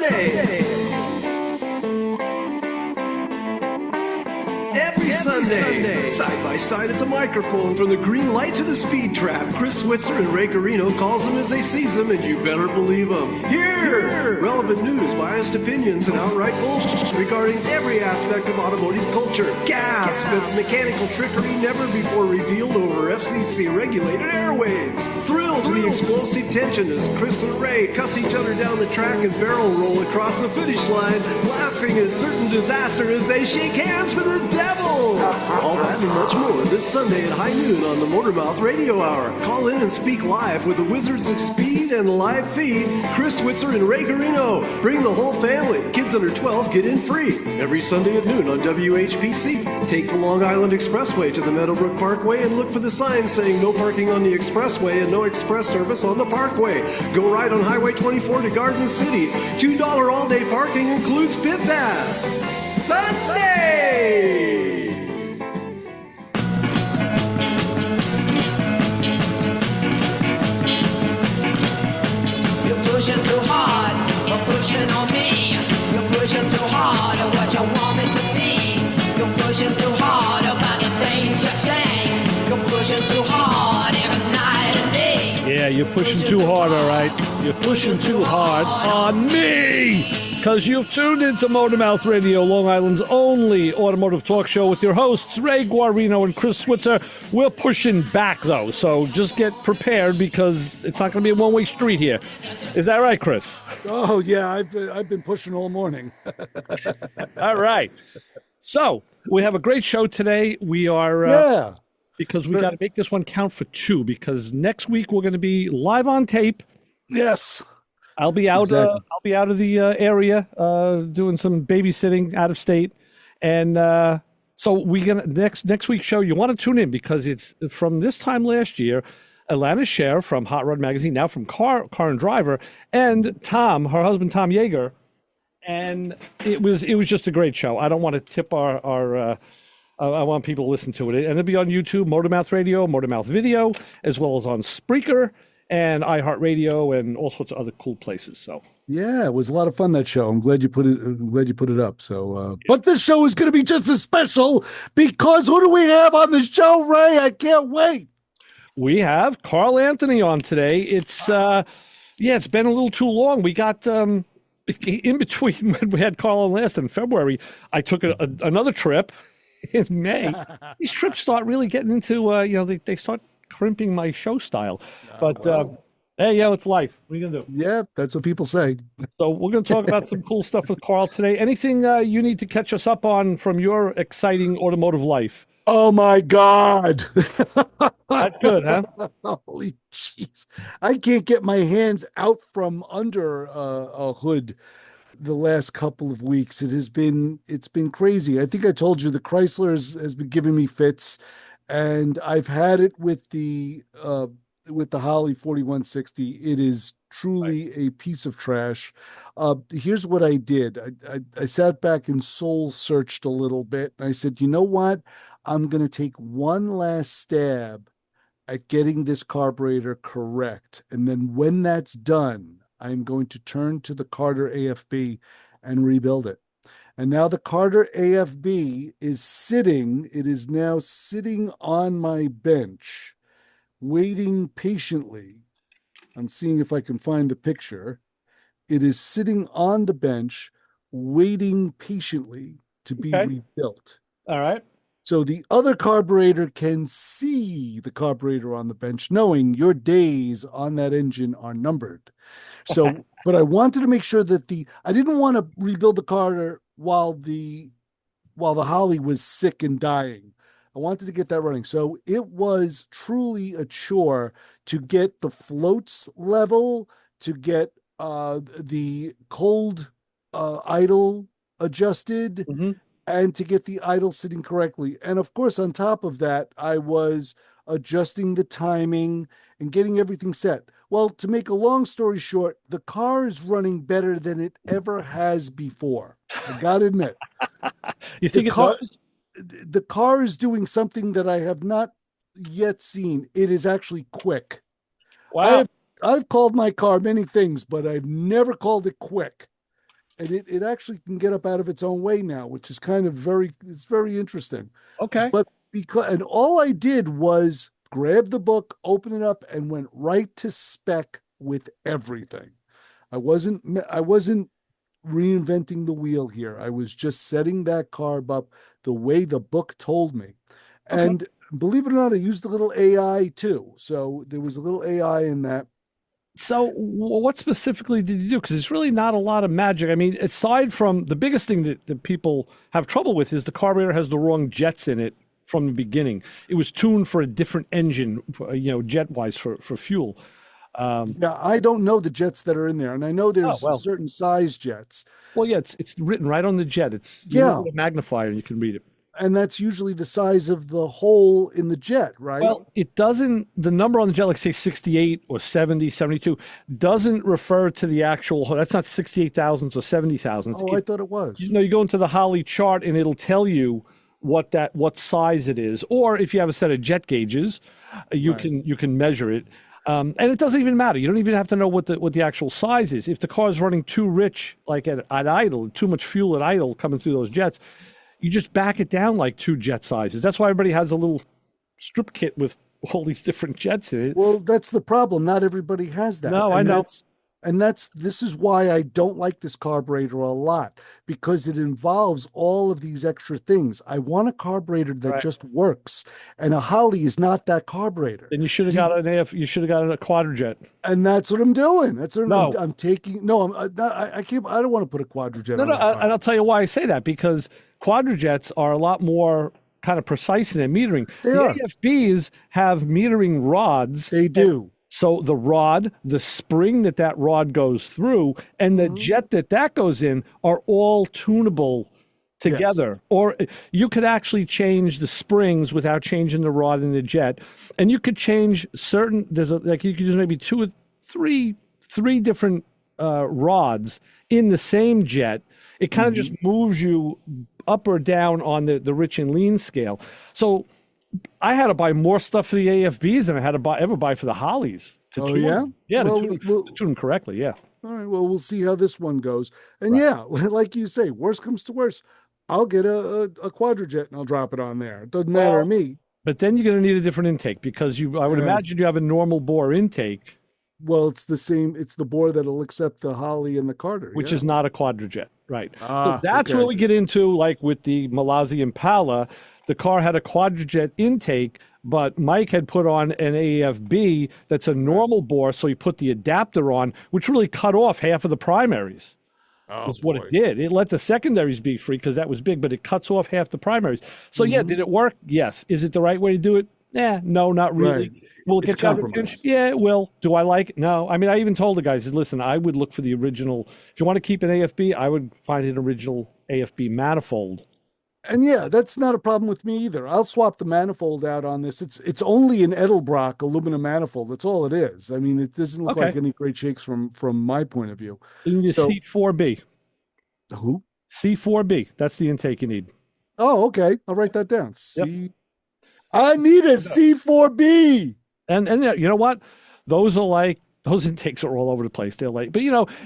Sunday. Every Sunday, side by side at the microphone, from the green light to the speed trap, Chris Switzer and Ray Carino calls them as they sees them, and you better believe them. Here, relevant news, biased opinions, and outright bullshit regarding every aspect of automotive culture. Gas, with mechanical trickery never before revealed over FCC-regulated airwaves. Thrill to the explosive tension as Chris and Ray cuss each other down the track and barrel roll across the finish line, laughing at certain disaster as they shake hands for the devil. All that and much more this Sunday at high noon on the Motormouth Radio Hour. Call in and speak live with the Wizards of Speed and live feed, Chris Switzer and Ray Carino. Bring the whole family. Kids under 12 get in free. Every Sunday at noon on WHPC. Take the Long Island Expressway to the Meadowbrook Parkway and look for the sign saying no parking on the expressway and no express service on the parkway. Go right on Highway 24 to Garden City. $2 all-day parking includes pit pass. Sunday! Pushing too hard, you're pushing on me. You're pushing too hard on what you want me to be. You're pushing too hard about the things you say. You're pushing too hard every night and day. Yeah, you're pushing too hard, all right. You're pushing too hard on me. Because you've tuned into Motormouth Radio, Long Island's only automotive talk show with your hosts, Ray Guarino and Chris Switzer. We're pushing back, though, so just get prepared because it's not going to be a one-way street here. Is that right, Chris? Oh, yeah, I've been pushing all morning. All right. So, we have a great show today. We are... Because we got to make this one count for two, because next week we're going to be live on tape. Yes. I'll be out. Exactly. I'll be out of the area doing some babysitting out of state, and so we gonna next week's show. You want to tune in because it's from this time last year. Alana Scher from Hot Rod Magazine, now from Car and Driver, and Tom, her husband Tom Yeager, and it was just a great show. I don't want to tip our I want people to listen to it, and it'll be on YouTube, Motormouth Radio, Motormouth Video, as well as on Spreaker and iHeartRadio and all sorts of other cool places. So yeah, it was a lot of fun, that show. I'm glad you put it up. So but this show is going to be just as special because who do we have on the show, Ray? I can't wait. We have Carl Anthony on today. It's it's been a little too long. We got in between when we had Carl on last in February, I took another trip in May. These trips start really getting into they start crimping my show style, but hey, it's life. What are you gonna do? Yeah, that's what people say. So we're gonna talk about some cool stuff with Carl today. Anything you need to catch us up on from your exciting automotive life? Oh my God. That's good, huh? Holy jeez. I can't get my hands out from under a hood the last couple of weeks. It's been crazy. I think I told you the Chrysler has been giving me fits, and I've had it with the Holley 4160. It is truly a piece of trash. Here's what I did. I sat back and soul searched a little bit, and I said, you know what? I'm going to take one last stab at getting this carburetor correct. And then when that's done, I'm going to turn to the Carter AFB and rebuild it. And now the Carter AFB is now sitting on my bench, waiting patiently. I'm seeing if I can find the picture. It is sitting on the bench, waiting patiently to be rebuilt. All right. So the other carburetor can see the carburetor on the bench, knowing your days on that engine are numbered. So, but I wanted to make sure that I didn't want to rebuild the Carter while the Holley was sick and dying. I wanted to get that running. So it was truly a chore to get the floats level, to get the cold idle adjusted, and to get the idle sitting correctly. And of course, on top of that, I was adjusting the timing and getting everything set. Well, to make a long story short, the car is running better than it ever has before. I gotta admit. You think the car is doing something that I have not yet seen. It is actually quick. Wow. I've called my car many things, but I've never called it quick. and it actually can get up out of its own way now, which is kind of it's very interesting. Okay. But and all I did was grab the book, open it up, and went right to spec with everything. I wasn't reinventing the wheel here. I was just setting that carb up the way the book told me. Okay. And believe it or not, I used a little AI too. So there was a little AI in that. So, what specifically did you do? Because it's really not a lot of magic. I mean, aside from the biggest thing that people have trouble with is the carburetor has the wrong jets in it from the beginning. It was tuned for a different engine, jet wise for fuel. Yeah, I don't know the jets that are in there, and I know there's well. certain size jets. Well, yeah, it's written right on the jet. It's Yeah. a magnifier, and you can read it. And that's usually the size of the hole in the jet, right? Well, it doesn't, the number on the jet, like say 68 or 70, 72, doesn't refer to the actual, that's not 68,000 or 70,000. Oh, I thought it was. You go into the Holley chart and it'll tell you what size it is. Or if you have a set of jet gauges, you can measure it. And it doesn't even matter. You don't even have to know what the actual size is. If the car is running too rich, like at idle, too much fuel at idle coming through those jets, you just back it down like 2 jet sizes. That's why everybody has a little strip kit with all these different jets in it. Well, that's the problem. Not everybody has that. No, I know. This is why I don't like this carburetor a lot, because it involves all of these extra things. I want a carburetor that just works, and a Holley is not that carburetor. Then you should have got you should have got a quadrojet. And that's what I'm doing. That's what No. I'm taking. No, I'm not. I can't. I don't want to put a quadrojet on. No, that car. and I'll tell you why I say that, because quadrojets are a lot more kind of precise in their metering. They the are. AFBs have metering rods. They do. So the rod, the spring that rod goes through, and the jet that goes in are all tunable together. Yes. Or you could actually change the springs without changing the rod in the jet, and you could change certain. You could use maybe 2 or 3 different rods in the same jet. It kind of just moves you up or down on the rich and lean scale. So I had to buy more stuff for the AFBs than I had to ever buy for the Holleys. To tune them. Yeah, to tune them correctly, yeah. All right, well, we'll see how this one goes. And yeah, like you say, worst comes to worst, I'll get a quadrojet and I'll drop it on there. It doesn't matter to me. But then you're going to need a different intake, because I would imagine you have a normal bore intake. Well, it's the same. It's the bore that'll accept the Holley and the Carter. Which is not a quadrojet, right? So that's where we get into, like with the Malazzi Impala, the car had a quadrojet intake, but Mike had put on an AFB that's a normal bore, so he put the adapter on, which really cut off half of the primaries. That's what it did. It let the secondaries be free because that was big, but it cuts off half the primaries. So yeah, did it work? Yes. Is it the right way to do it? No, not really. Right. Will it get compromise? Yeah, it will. Do I like it? No. I mean, I even told the guys, listen, I would look for the original. If you want to keep an AFB, I would find an original AFB manifold. And yeah, that's not a problem with me either. I'll swap the manifold out on this. It's only an Edelbrock aluminum manifold. That's all it is. I mean, it doesn't look like any great shakes from my point of view. You need a C4B. Who? C4B. That's the intake you need. Oh, okay. I'll write that down. I need a C4B. And you know what? Those intakes are all over the place. They're like, but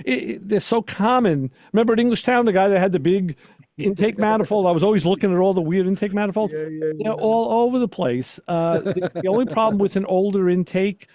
they're so common. Remember at Englishtown, the guy that had the big intake manifold? I was always looking at all the weird intake manifolds. They're all over the place. The only problem with an older intake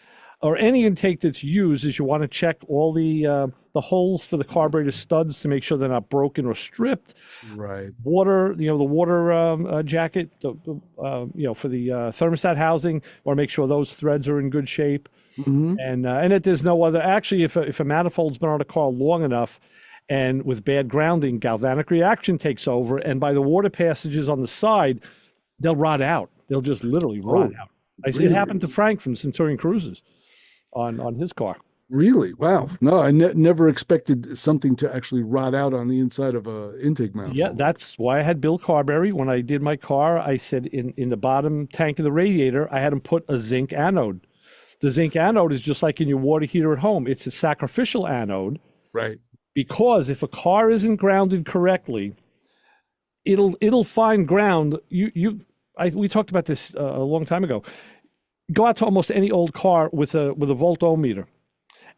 or any intake that's used is you want to check all the holes for the carburetor studs to make sure they're not broken or stripped. Right. Water, the water jacket, for the thermostat housing, or make sure those threads are in good shape. Mm-hmm. And that there's no other. Actually, if a manifold's been on a car long enough, and with bad grounding, galvanic reaction takes over, and by the water passages on the side, they'll rot out. They'll just literally rot out. Really? It happened to Frank from Centurion Cruises on his car. Really? Wow. No, I never expected something to actually rot out on the inside of a intake manifold. Yeah, that's why I had Bill Carberry. When I did my car, I said in the bottom tank of the radiator, I had him put a zinc anode. The zinc anode is just like in your water heater at home. It's a sacrificial anode. Right. Because if a car isn't grounded correctly, it'll find ground. We talked about this a long time ago. Go out to almost any old car with a volt-ohm meter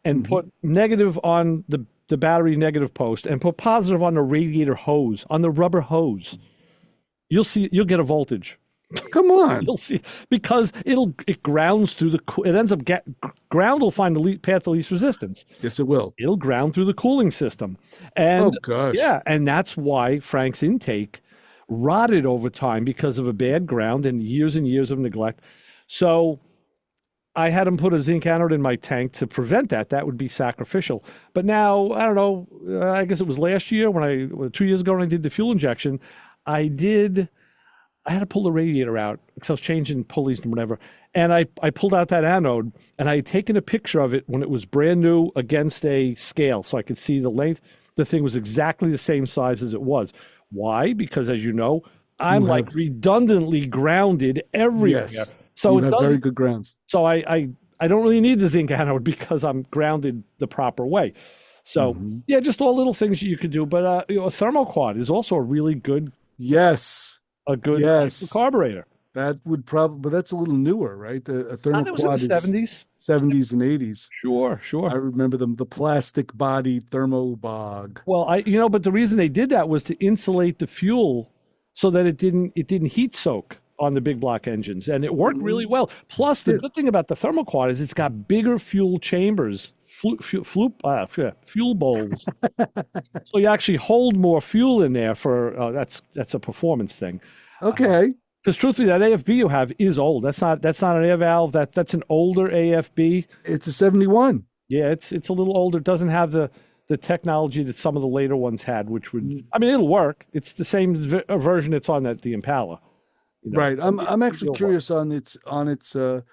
and put negative on the the battery negative post and put positive on the radiator hose, on the rubber hose, you'll get a voltage. Come on. You'll see, because it grounds through it ends up ground will find the path of least resistance. Yes, it will. It'll ground through the cooling system. And oh gosh. Yeah, and that's why Frank's intake rotted over time, because of a bad ground and years of neglect. So I had him put a zinc anode in my tank to prevent that. That would be sacrificial. But now, I don't know, I guess it was last year 2 years ago when I did the fuel injection, I had to pull the radiator out because I was changing pulleys and whatever. And I pulled out that anode, and I had taken a picture of it when it was brand new against a scale so I could see the length. The thing was exactly the same size as it was. Why? Because, as you know, I'm like redundantly grounded everywhere. Yes. So you have very good grounds. So I don't really need the zinc anode because I'm grounded the proper way. So yeah, just all little things you could do. But a thermoquad is also a really good carburetor. That would probably, but that's a little newer, right? A thermoquad is 70s, 70s and 80s. Sure. I remember them, the plastic body thermobog. Well, but the reason they did that was to insulate the fuel so that it didn't heat soak on the big block engines, and it worked really well. Plus, the good thing about the thermoquad is it's got bigger fuel chambers, fuel bowls, so you actually hold more fuel in there for that's a performance thing. Okay. Because truthfully, that AFB you have is old. That's not an air valve. That's an older AFB. It's a 71. Yeah, it's a little older. It doesn't have the technology that some of the later ones had, which would, I mean, it'll work. It's the same version that's on the Impala. Right. I'm actually curious on the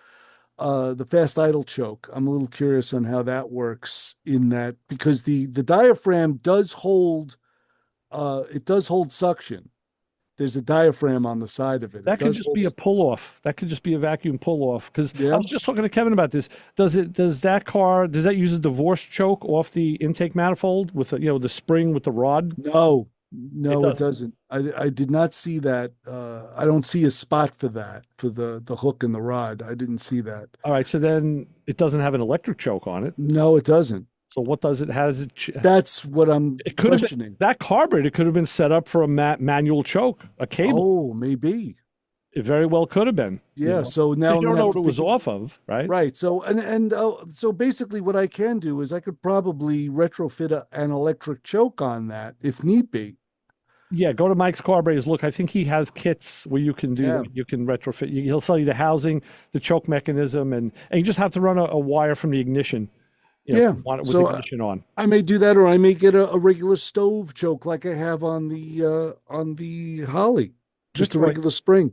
fast idle choke. I'm a little curious on how that works in that, because the diaphragm does hold suction. There's a diaphragm on the side of it. That could just be a pull-off. That could just be a vacuum pull-off. Because I was just talking to Kevin about this. Does that use a divorce choke off the intake manifold with the spring with the rod? No, it doesn't. I did not see that. I don't see a spot for that, for the hook and the rod. I didn't see that. All right, so then it doesn't have an electric choke on it. No, it doesn't. So what does it has? That's what I'm questioning. That carburetor could have been set up for a manual choke, a cable. Oh, maybe. It very well could have been. Yeah. So now you don't know what it was off of, right? Right. So so basically, what I can do is I could probably retrofit an electric choke on that if need be. Yeah, go to Mike's Carburetors. Look, I think he has kits where you can do that. You can retrofit. He'll sell you the housing, the choke mechanism, and you just have to run a wire from the ignition. Want it with ignition on. I may do that, or I may get a regular stove choke like I have on the Holley, just a regular spring.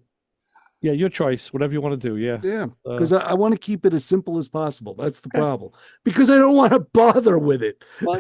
Yeah, your choice. Whatever you want to do. Yeah. Yeah, because I want to keep it as simple as possible. That's the problem. Because I don't want to bother with it. Well,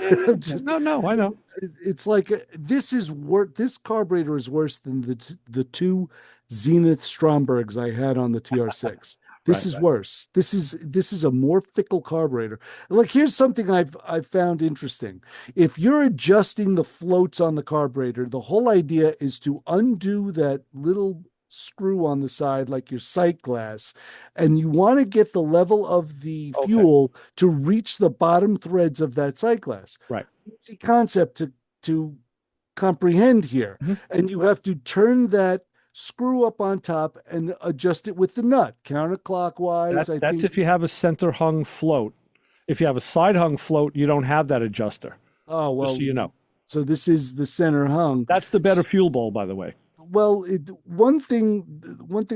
no, I know. It's like this carburetor is worse than the two Zenith Strombergs I had on the TR6. This is worse. This is a more fickle carburetor. Like, here's something I've found interesting. If you're adjusting the floats on the carburetor, the whole idea is to undo that little screw on the side, like your sight glass, and you want to get the level of the fuel to reach the bottom threads of that sight glass. Right. Easy concept to comprehend here. And you have to turn that screw up on top and adjust it with the nut counterclockwise. That's if you have a center hung float. If you have a side hung float, you don't have that adjuster. Oh, well, just so you know. So this is the center hung. That's the better fuel bowl, by the way. Well, one thing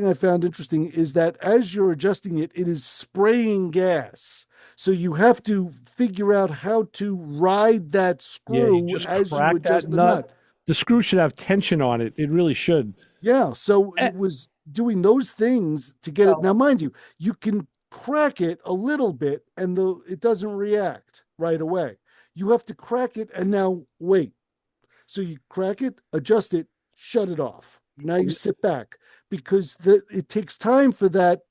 I found interesting is that as you're adjusting it, it is spraying gas. So you have to figure out how to ride that screw as you adjust the nut. The screw should have tension on it. It really should. Yeah, so it was doing those things to get it. Now, mind you, you can crack it a little bit and it doesn't react right away. You have to crack it and now wait. So you crack it, adjust it, shut it off. Now you sit back, because it takes time for that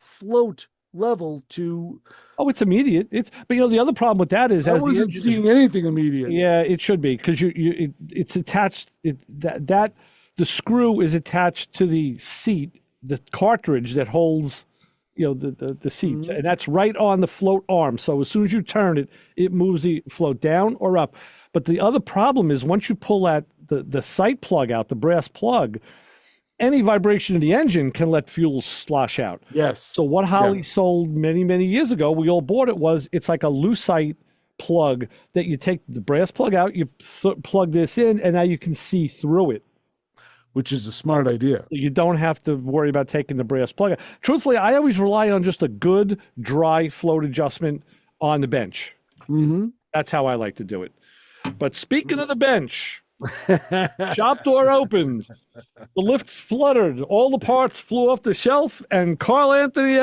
float level to. Oh, it's immediate. But the other problem with that is I wasn't seeing anything immediate. Yeah, it should be, because it's attached. The screw is attached to the seat, the cartridge that holds, the seats, and that's right on the float arm. So as soon as you turn it, it moves the float down or up. But the other problem is once you pull the sight plug out, the brass plug, any vibration in the engine can let fuel slosh out. Yes. So what Holley sold many, many years ago, we all bought it's like a lucite plug that you take the brass plug out, you plug this in, and now you can see through it. Which is a smart idea. You don't have to worry about taking the brass plug out. Truthfully, I always rely on just a good dry float adjustment on the bench. Mm-hmm. That's how I like to do it. But speaking of the bench, shop door opened. The lifts fluttered. All the parts flew off the shelf, and Carl Anthony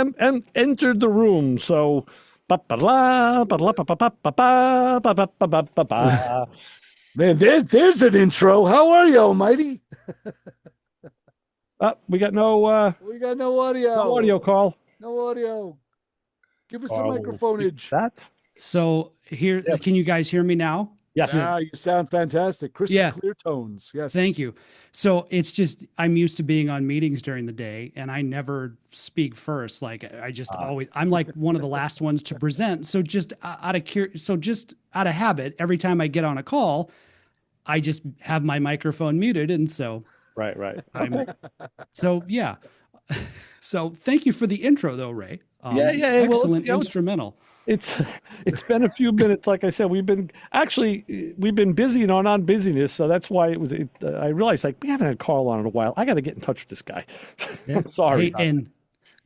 entered the room. So, man, there's an intro. How are you, Almighty? We got no. We got no audio. No audio, Carl. No audio. Give us some microphoneage. That. So here, can you guys hear me now? Yes. You sound fantastic. Crystal clear tones. Yes. Thank you. So it's just, I'm used to being on meetings during the day and I never speak first. Like I just always, I'm like one of the last ones to present. So just out of habit, every time I get on a call, I just have my microphone muted. And so. Right. So yeah. So thank you for the intro though, Ray. Excellent instrumental. It's been a few minutes. Like I said, we've been busy in our non-busyness, so that's why I realized we haven't had Carl on in a while. I got to get in touch with this guy. Yeah. I'm sorry. And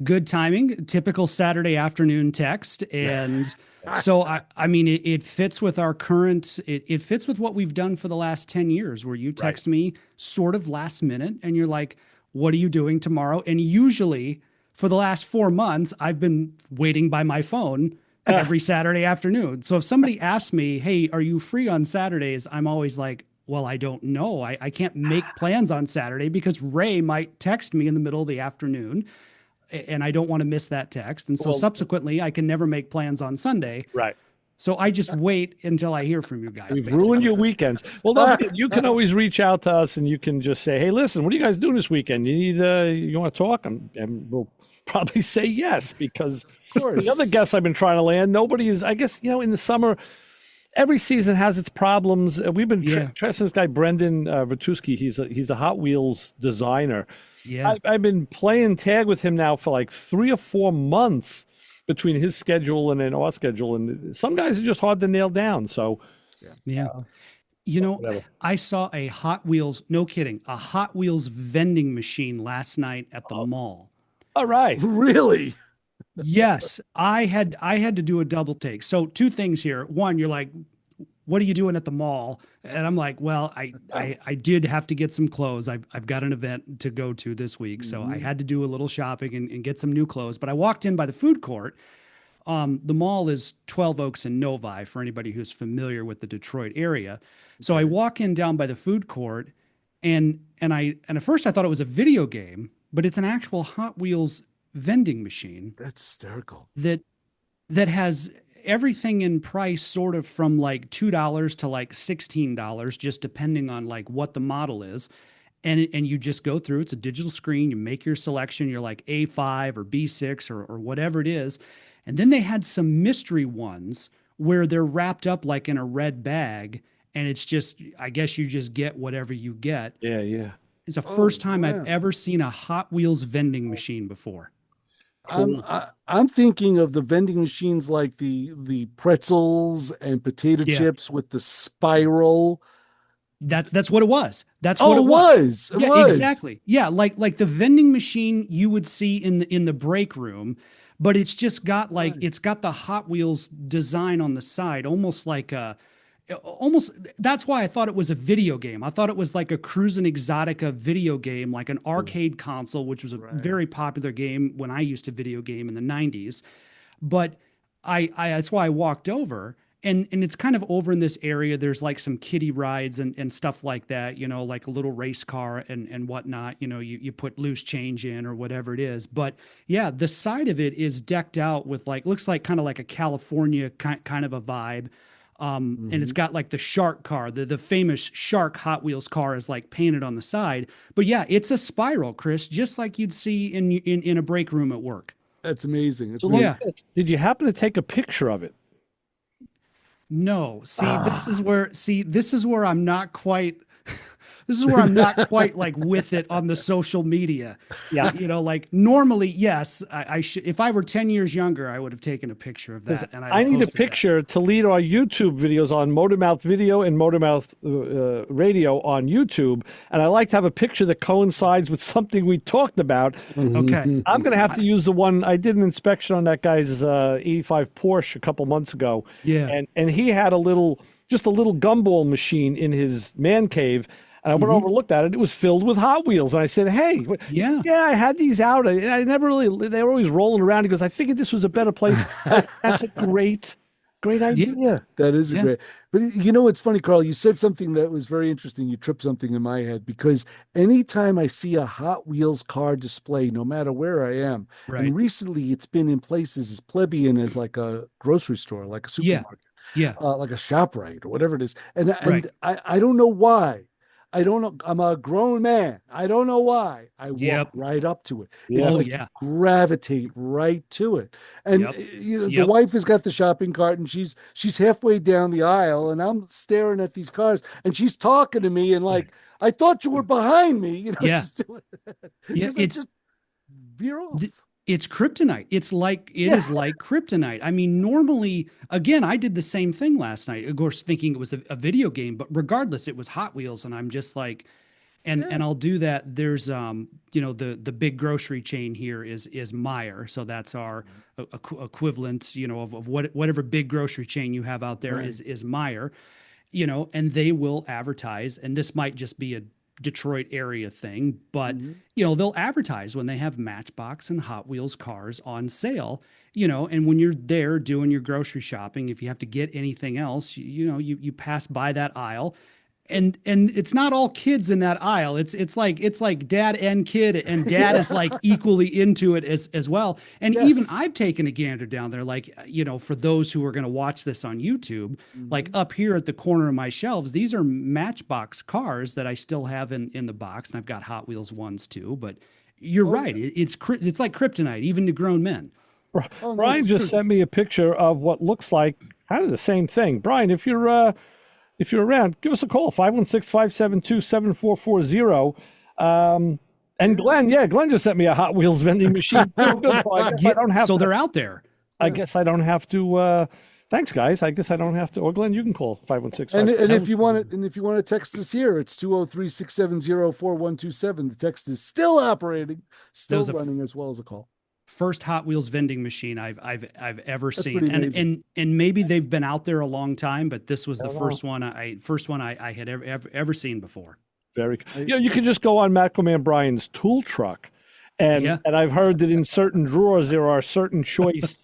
good timing, typical Saturday afternoon text, and so I mean it fits with our current. It fits with what we've done for the last 10 years, where you text me sort of last minute, and you're like, "What are you doing tomorrow?" And usually for the last 4 months, I've been waiting by my phone every Saturday afternoon. So if somebody asks me, "Hey, are you free on Saturdays?" I'm always like, well, I don't know. I can't make plans on Saturday because Ray might text me in the middle of the afternoon and I don't want to miss that text. And so subsequently I can never make plans on Sunday. Right. So I just wait until I hear from you guys. We've ruined your weekends. Well, you can always reach out to us and you can just say, "Hey, listen, what are you guys doing this weekend? You want to talk?" And we'll probably say yes, because the other guests I've been trying to land, nobody is, I guess, in the summer, every season has its problems. We've been trusting this guy, Brendan Vatuski. He's a Hot Wheels designer. Yeah. I've been playing tag with him now for like 3 or 4 months between his schedule and then our schedule. And some guys are just hard to nail down. So, whatever. I saw a Hot Wheels, no kidding, a Hot Wheels vending machine last night at the mall. All right. Really? Yes, I had to do a double take. So 2 things here. One, you're like, "What are you doing at the mall?" And I'm like, "Well, I did have to get some clothes. I've got an event to go to this week, so I had to do a little shopping and get some new clothes." But I walked in by the food court. The mall is 12 Oaks and Novi for anybody who's familiar with the Detroit area. So I walk in down by the food court, and at first I thought it was a video game, but it's an actual Hot Wheels vending machine. That's hysterical. That has everything in price sort of from like $2 to like $16, just depending on like what the model is. And you just go through, it's a digital screen, you make your selection, you're like A5 or B6 or whatever it is. And then they had some mystery ones where they're wrapped up like in a red bag. And it's just, I guess you just get whatever you get. Yeah. It's the first time I've ever seen a Hot Wheels vending machine before. I'm thinking of the vending machines like the pretzels and potato chips with the spiral. That's what it was. That's what it was. It was. Exactly. Yeah, like the vending machine you would see in the break room, but it's just got it's got the Hot Wheels design on the side, almost that's why I thought it was a video game. I thought it was like a Cruisin' Exotica video game, like an arcade console, which was a very popular game when I used to video game in the 90s. But I that's why I walked over, and it's kind of over in this area. There's like some kiddie rides and stuff like that, like a little race car and whatnot. You put loose change in or whatever it is. But yeah, the side of it is decked out with looks like kind of like a California kind of a vibe. And it's got like the shark car, the famous shark Hot Wheels car is like painted on the side. But yeah, it's a spiral, Chris, just like you'd see in a break room at work. That's amazing. It's So really- Yeah. did you happen to take a picture of it? No, this is where I'm not quite this is where I'm not quite like with it on the social media. Yeah. You know, like normally, yes, I should, if I were 10 years younger, I would have taken a picture of that. And I need a posted that. picture to lead our YouTube videos on Motormouth Video and Motormouth Radio on YouTube. And I like to have a picture that coincides with something we talked about. Okay. I'm going to have to use the one I did an inspection on that guy's 85 Porsche a couple months ago. Yeah. And he had just a little gumball machine in his man cave. And I went over and looked at it. It was filled with Hot Wheels. And I said, hey, Yeah. I had these out. I never really, they were always rolling around. He goes, I figured this was a better place. That's a great idea. That is a Yeah. great. But you know, it's funny, Carl. You said something that was very interesting. You tripped something in my head because anytime I see a Hot Wheels car display, no matter where I am, Right. and recently it's been in places as plebeian as like a grocery store, like a supermarket, Yeah. like a ShopRite or whatever it is. And Right. I don't know why. I don't know. I'm a grown man. I don't know why. I walk Yep. right up to it. Yeah. It's Oh, like yeah. gravitate right to it. And Yep. you know, the Yep. wife has got the shopping cart and she's halfway down the aisle and I'm staring at these cars and she's talking to me and like, I thought you were behind me. You know, Yeah. she's doing Yeah, because I it's- just veer off. It's kryptonite. It is like kryptonite. I mean, normally, again, I did the same thing last night, of course, thinking it was a video game, but regardless, it was Hot Wheels. And I'm just like, and I'll do that. There's, you know, the big grocery chain here is Meyer. So that's our equivalent, you know, of whatever big grocery chain you have out there Right. is Meyer, you know, and they will advertise, and this might just be a Detroit area thing, but you know, they'll advertise when they have Matchbox and Hot Wheels cars on sale, you know, and when you're there doing your grocery shopping, if you have to get anything else, you know, you pass by that aisle. And it's not all kids in that aisle. It's like dad and kid, and dad is like equally into it as well. And Yes. even I've taken a gander down there, like, you know, for those who are going to watch this on YouTube, like up here at the corner of my shelves, these are Matchbox cars that I still have in the box, and I've got Hot Wheels ones too. But you're right, it's like kryptonite, even to grown men. Oh, no, Brian it's just true. sent me a picture of what looks like kind of the same thing. Brian, if you're around, give us a call, 516-572-7440. And Glenn just sent me a Hot Wheels vending machine. Too. Good. So I guess I don't have So to. they're out there. I guess I don't have to. Thanks, guys. I guess I don't have to. Or Glenn, you can call 516. And if you want to text us here, it's 203-670-4127. The text is still operating, still There's a running as well as a call. First Hot Wheels vending machine I've ever That's seen, pretty amazing. and maybe they've been out there a long time, but this was the first one I had ever seen before. Very. You know, you can just go on Macroman Brian's tool truck, and Yeah. and I've heard that in certain drawers there are certain choice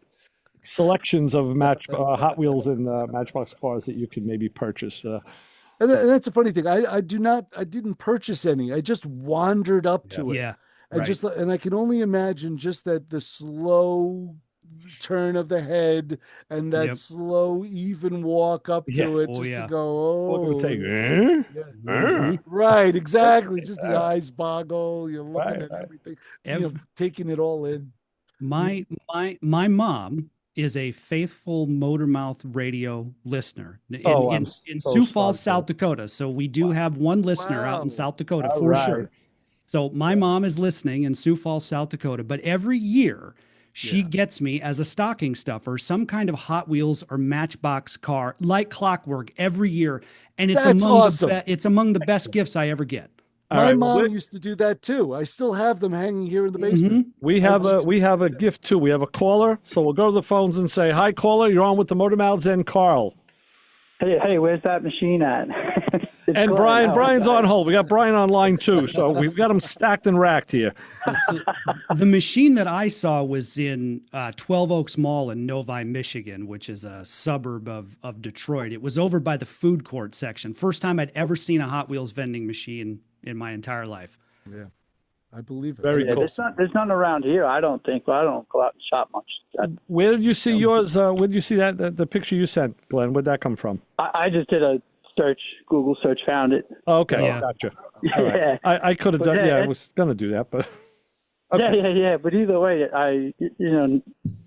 selections of Hot Wheels and Matchbox cars that you can maybe purchase. And that's a funny thing. I didn't purchase any. I just wandered up to it. Yeah, And right. and I can only imagine just that the slow turn of the head and that Yep. slow, even walk up Yeah. to it, Oh, just yeah. to go, What would oh, it take? right, exactly. Just the eyes boggle. You're looking at everything, taking it all in. My mom is a faithful Motormouth radio listener in I'm in so Sioux Falls, sorry. South Dakota. So we do have one listener out in Wow. South Dakota All for right. sure. So my mom is listening in Sioux Falls, South Dakota, but every year she gets me as a stocking stuffer some kind of Hot Wheels or Matchbox car, like clockwork, every year, and it's That's awesome. it's among the best gifts I ever get. All My right, mom used to do that too. I still have them hanging here in the basement. Mm-hmm. We have a gift too. We have a caller, so we'll go to the phones and say, "Hi, caller. You're on with the Motormouths and Carl." Hey, where's that machine at? It's And Glenn. Brian's on hold. We got Brian on line too, so we've got him stacked and racked here. So the machine that I saw was in 12 Oaks Mall in Novi, Michigan, which is a suburb of Detroit. It was over by the food court section. First time I'd ever seen a Hot Wheels vending machine in my entire life. Yeah, I believe it. Very Yeah, cool. there's none around here. I don't think. Well, I don't go out and shop much. Where did you see yours? Where did you see that the picture you sent, Glenn? Where'd that come from? I just did a search, Google search, found it. Oh, okay, Yeah. gotcha. All right. Yeah. I could have But done. yeah, Yeah, I it- was gonna do that, but Okay. Yeah. But either way, I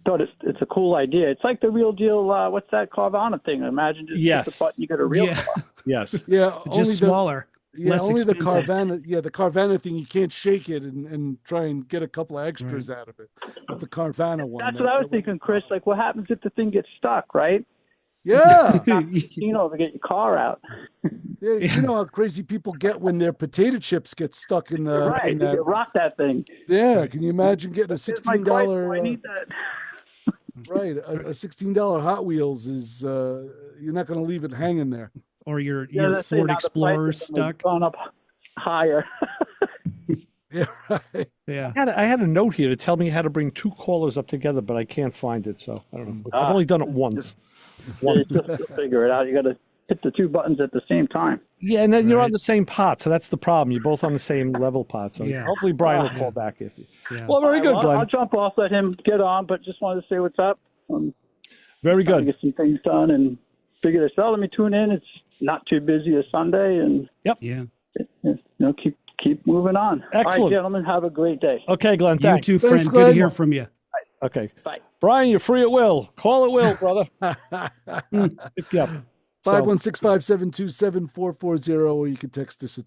thought it's a cool idea. It's like the real deal. What's that Carvana thing? Imagine just Yes. hit the button, you get a real Yeah. car. Yes. Yeah, only Just smaller. Yeah, less only expensive. the Carvana. Yeah, the Carvana thing, you can't shake it and try and get a couple of extras out of it. But the Carvana one. That's what I was thinking, Chris. Like, what happens if the thing gets stuck, right? Yeah. To get your car out. Yeah, you know how crazy people get when their potato chips get stuck in the Right. in that. You rock that thing. Yeah, can you imagine getting a Here's my $16? I need that. Right, a $16 Hot Wheels is you're not going to leave it hanging there. Or your That's it. Ford Now the Explorer price of them has stuck. gone up higher. Yeah, right. Yeah. I had a note here to tell me how to bring two callers up together, but I can't find it. So I don't know. I've only done it once. You just figure it out. You got to hit the two buttons at the same time. Yeah, and then you're on Right. the same pot, so that's the problem. You're both on the same level pot. So Yeah. hopefully Brian will call back if you. Yeah. Well, very good, Well, Glenn. I'll jump off, let him get on, but just wanted to say what's up. Very Trying to good. get some things done and figure this out. Let me tune in. It's not too busy a Sunday, and Yeah. keep moving on. All Excellent. right, gentlemen, have a great day. Okay, Glenn. You Thanks. too, friend. Thanks, Good to Glenn. hear from you. Okay. Bye. Brian, you're free at will. Call at will, brother. Pick you up. So- 516-572-7440, or you can text us at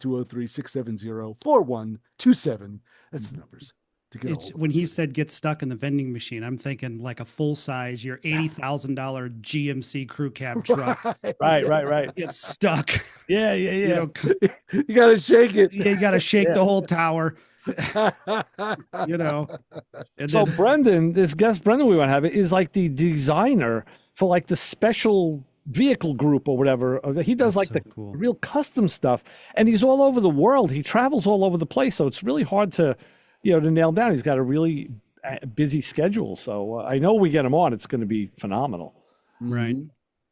203-670-4127. That's the numbers to get It's, hold of when us. he said get stuck in the vending machine, I'm thinking like a full size, your $80,000 GMC crew cab truck Right. gets stuck. Yeah. You know, You got to shake it. you got to shake the whole tower. You know. And So then- Brendan, this guest Brendan we want to have is like the designer for like the special vehicle group or whatever. He does That's like so the cool. real custom stuff, and he's all over the world. He travels all over the place, so it's really hard to, to nail down. He's got a really busy schedule. So I know we get him on, it's going to be phenomenal. Right.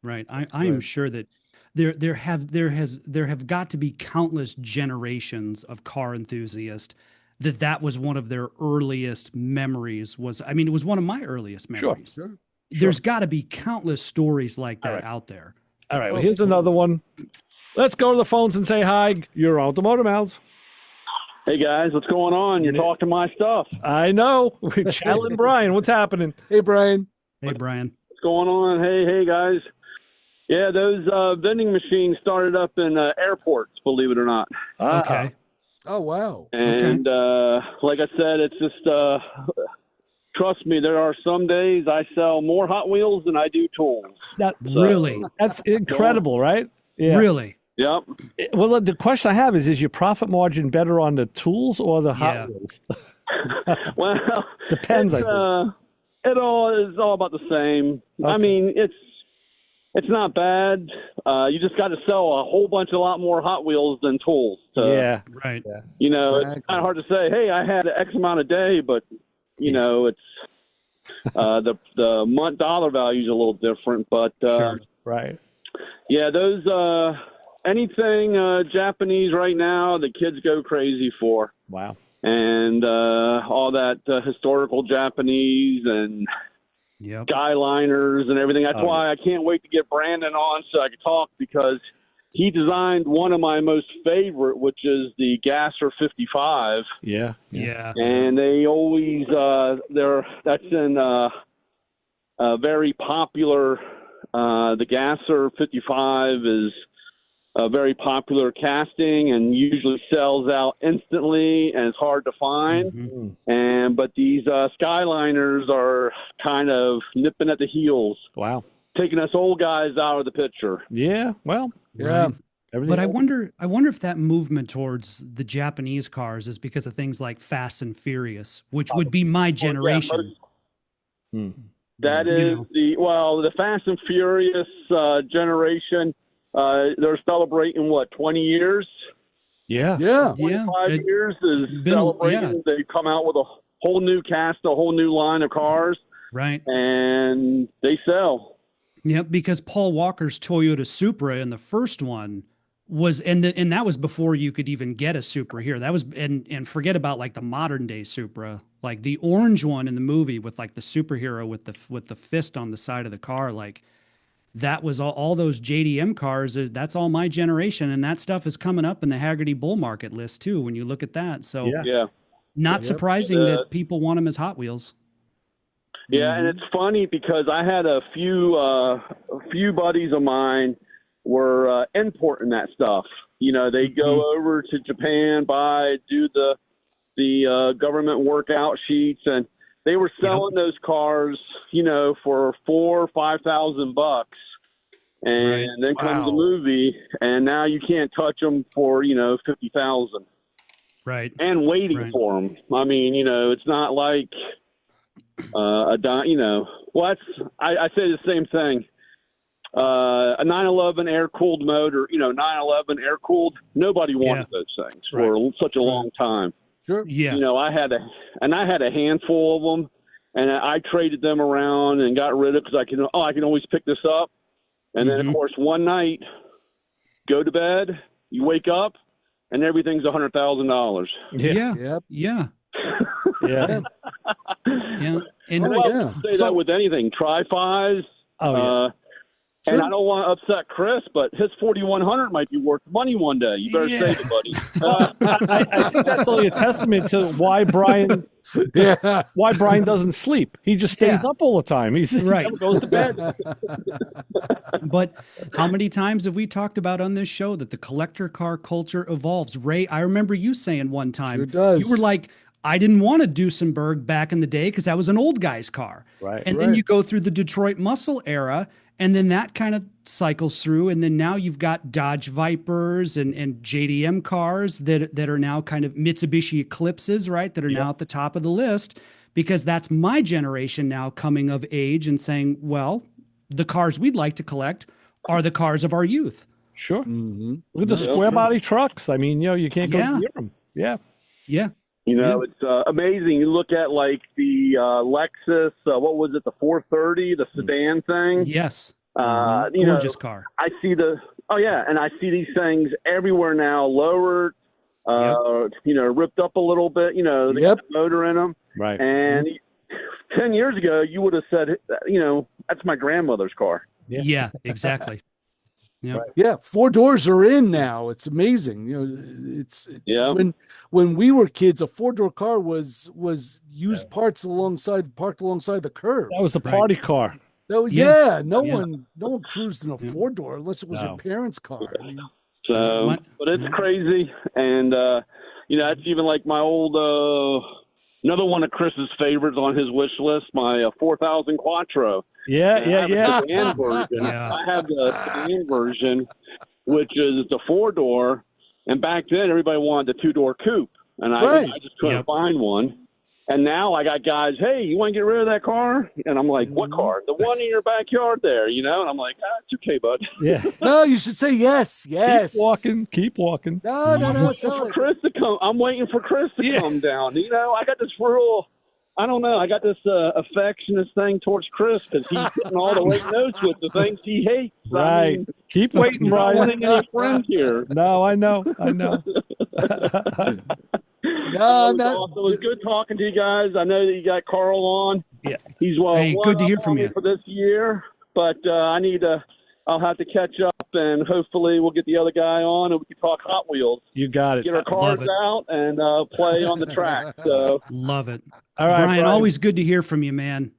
Right. I am sure that there have got to be countless generations of car enthusiasts that was one of their earliest memories. It was one of my earliest memories. Sure. There's got to be countless stories like that out there. All right, well, here's another one. Let's go to the phones and say hi. You're on Automotive Mouths. Hey guys, what's going on? You're talking my stuff. I know. We're chatting, Brian. What's happening? Hey, Brian. Hey, Brian. What's going on? Hey guys. Yeah, those vending machines started up in airports, believe it or not. Okay. Oh, wow. And like I said, it's just trust me, there are some days I sell more Hot Wheels than I do tools. Really? That's incredible, right? Yeah. Really? Yep. Well, the question I have is your profit margin better on the tools or the Hot Yeah. Wheels? Well, Depends, I it's, think. it all is all about the same. I Okay. mean, it's not bad. You just got to sell a whole bunch, a lot more Hot Wheels than tools. Yeah. Right. You know, Exactly. it's kind of hard to say, hey, I had X amount a day, but, you know, it's the month dollar value is a little different. But, Sure. Right. yeah, those anything Japanese right now, the kids go crazy for. Wow. And all that historical Japanese and Yep. skyliners and everything. That's why I can't wait to get Brandon on so I can talk, because he designed one of my most favorite, which is the Gasser 55. Yeah. Yeah. And they always that's in a very popular. The Gasser 55 is a very popular casting and usually sells out instantly, and it's hard to find. Mhm. But these Skyliners are kind of nipping at the heels, Wow. taking us old guys out of the picture. Yeah. Well, Yeah. Right. everything. But I wonder if that movement towards the Japanese cars is because of things like Fast and Furious, which would be my generation. That You is know. the Fast and Furious generation. They're celebrating 20 years, Yeah. Yeah. 25 it- years is been- celebrating. yeah. They come out with a whole new cast, a whole new line of cars, Right. and they sell. Yep, because Paul Walker's Toyota Supra in the first one was, and that was before you could even get a Supra here. That was, and forget about like the modern day Supra, like the orange one in the movie with like the superhero with the fist on the side of the car, like that was all those JDM cars. That's all my generation, and that stuff is coming up in the Haggerty bull market list too when you look at that. So Yeah. Yeah. Not surprising Uh, that people want them as Hot Wheels. Yeah, and it's funny because I had a few buddies of mine were importing that stuff. You know, they go over to Japan, do the government workout sheets, and they were selling those cars, you know, for $4,000 or $5,000, and then comes the movie, and now you can't touch them for $50,000, Right. and waiting for them. I mean, you know, it's not like I say the same thing. A 911 air-cooled motor, 911 air-cooled, nobody wanted those things for such a long time. Sure. Yeah. You know, I had a handful of them, and I traded them around and got rid of because I can always pick this up. And then, of course, one night, go to bed, you wake up, and everything's $100,000. Yeah. Yep. Yeah. Yeah. Yeah. And I say that with anything. Tri-Fis. And I don't want to upset Chris, but his 4100 might be worth money one day. You better save it, buddy. I think that's only a testament to why Brian doesn't sleep. He just stays up all the time. He never goes to bed. But how many times have we talked about on this show that the collector car culture evolves? Ray, I remember you saying one time, Sure does. you were like, I didn't want a Duesenberg back in the day because that was an old guy's car. Right. And then you go through the Detroit Muscle era, and then that kind of cycles through. And then now you've got Dodge Vipers and JDM cars that are now kind of Mitsubishi Eclipses, right? That are now at the top of the list, because that's my generation now coming of age and saying, well, the cars we'd like to collect are the cars of our youth. Sure. Look at the square body trucks. I mean, you can't go near them. Yeah. Yeah. You know, it's amazing. You look at like the Lexus, what was it, the 430, the sedan thing? Yes. Gorgeous car. I see and I see these things everywhere now, lowered, ripped up a little bit, they got the motor in them. Right. And 10 years ago, you would have said, that's my grandmother's car. Yeah, exactly. Yeah. Right. Yeah, 4 doors are in now. It's amazing. When we were kids, a 4-door car was used parts parked alongside the curb. That was the party car. No one cruised in a 4-door unless it was your parents' car. I mean, but it's crazy, and that's even like my old another one of Chris's favorites on his wish list, my 4000 Quattro. Yeah. Sedan version. I have the sedan version, which is the 4-door, and back then everybody wanted the 2-door coupe, and I just couldn't find one. And now I got guys, hey, you want to get rid of that car? And I'm like, what car? The one in your backyard there, And I'm like, it's okay, bud. Yeah. No, you should say yes. Keep walking. No. I'm waiting for Chris to come down. I got this real, I don't know, I got this affectionate thing towards Chris because he's getting all the right notes with the things he hates. Right. I mean, Keep waiting, Brian. Not wanting any friends here. No, I know. It was good talking to you guys. I know that you got Carl on. Yeah. He's good to hear from you for this year, but I'll have to catch up, and hopefully we'll get the other guy on and we can talk Hot Wheels. You got it. Get our cars out and play on the track. So love it. All right, Brian, always good to hear from you, man.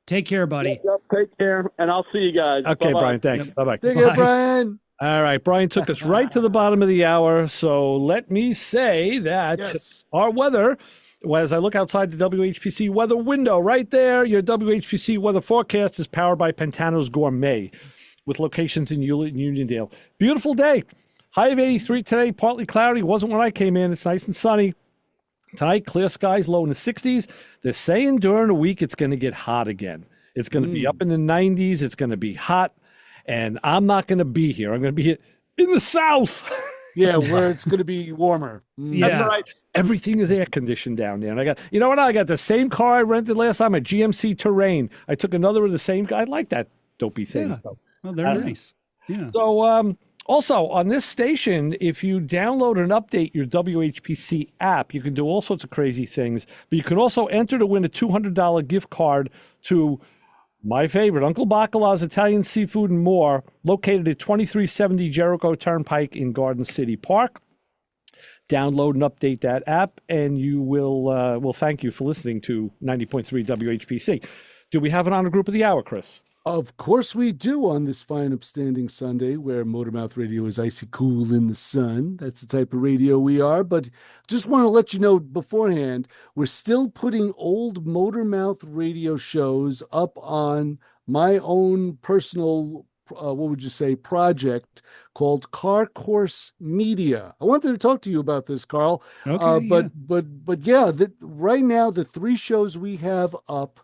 Take care, buddy. Yep, take care, and I'll see you guys. Okay, Bye-bye. Brian, thanks. Bye-bye. Take care, Brian. All right, Brian took us right to the bottom of the hour. So let me say that our weather, as I look outside the WHPC weather window right there, your WHPC weather forecast is powered by Pantano's Gourmet with locations in Hewlett and Uniondale. Beautiful day. High of 83 today, partly cloudy. Wasn't when I came in. It's nice and sunny. Tonight, clear skies, low in the 60s. They're saying during the week it's going to get hot again. It's going to be up in the 90s. It's going to be hot. And I'm not going to be here. I'm going to be here in the South. Yeah, where it's going to be warmer. That's all right. Everything is air conditioned down there. And I got the same car I rented last time, a GMC Terrain. I took another of the same guy. I like that dopey thing. Yeah. Well, they're nice. Yeah. So, also on this station, if you download and update your WHPC app, you can do all sorts of crazy things. But you can also enter to win a $200 gift card to my favorite, Uncle Bacala's Italian Seafood and More, located at 2370 Jericho Turnpike in Garden City Park. download and update that app, and you will thank you for listening to 90.3 WHPC. Do we have an honor group of the hour, Chris? Of course we do, on this fine upstanding Sunday where Motormouth Radio is icy cool in the sun. That's the type of radio we are. But just want to let you know beforehand, we're still putting old Motormouth Radio shows up on my own personal project called Car Course Media. I wanted to talk to you about this, Carl. Okay, but yeah, right now the 3 shows we have up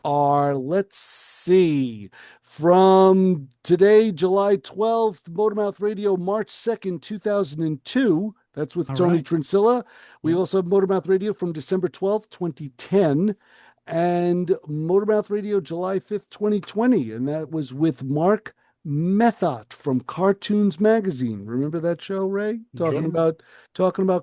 are, let's see, from today, July 12th, Motormouth Radio, March 2nd, 2002. That's with Tony Trincilla. We also have Motormouth Radio from December 12th, 2010. And Motormouth Radio, July 5th, 2020. And that was with Mark Methot from Cartoons Magazine. Remember that show, Ray? Talking about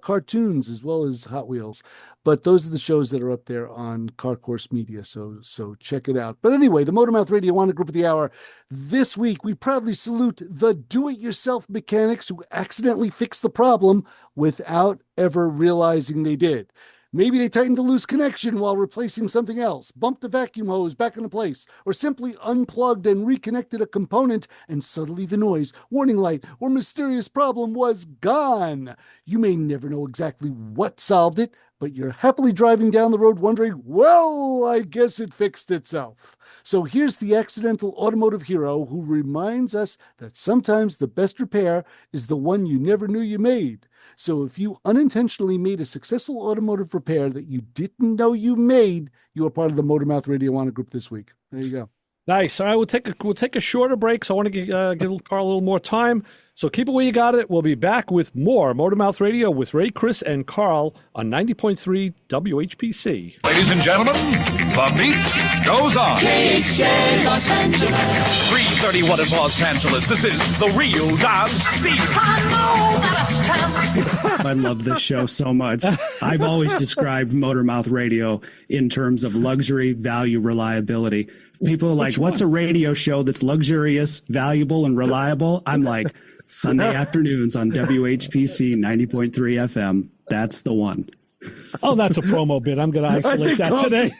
cartoons as well as Hot Wheels. But those are the shows that are up there on Car Course Media, so check it out. But anyway, the Motormouth Radio Honor Group of the Hour. This week, we proudly salute the do-it-yourself mechanics who accidentally fixed the problem without ever realizing they did. Maybe they tightened a loose connection while replacing something else, bumped the vacuum hose back into place, or simply unplugged and reconnected a component, and suddenly the noise, warning light, or mysterious problem was gone. You may never know exactly what solved it, but you're happily driving down the road wondering, well, I guess it fixed itself. So here's the accidental automotive hero who reminds us that sometimes the best repair is the one you never knew you made. So if you unintentionally made a successful automotive repair that you didn't know you made, you are part of the Motormouth Radio Honor Group this week. There you go. Nice. All right, we'll take a shorter break, so I want to give Carl a little more time. So keep it where you got it. We'll be back with more Motormouth Radio with Ray, Chris, and Carl on 90.3 WHPC. Ladies and gentlemen, the beat goes on. KHJ Los Angeles. 3:31 in Los Angeles. This is the real Don Steve. I know that it's time. I love this show so much. I've always described Motormouth Radio in terms of luxury, value, reliability. People are like, what's a radio show that's luxurious, valuable, and reliable? I'm like, Sunday afternoons on WHPC 90.3 FM. That's the one. Oh, that's a promo bit. I'm going to isolate that today.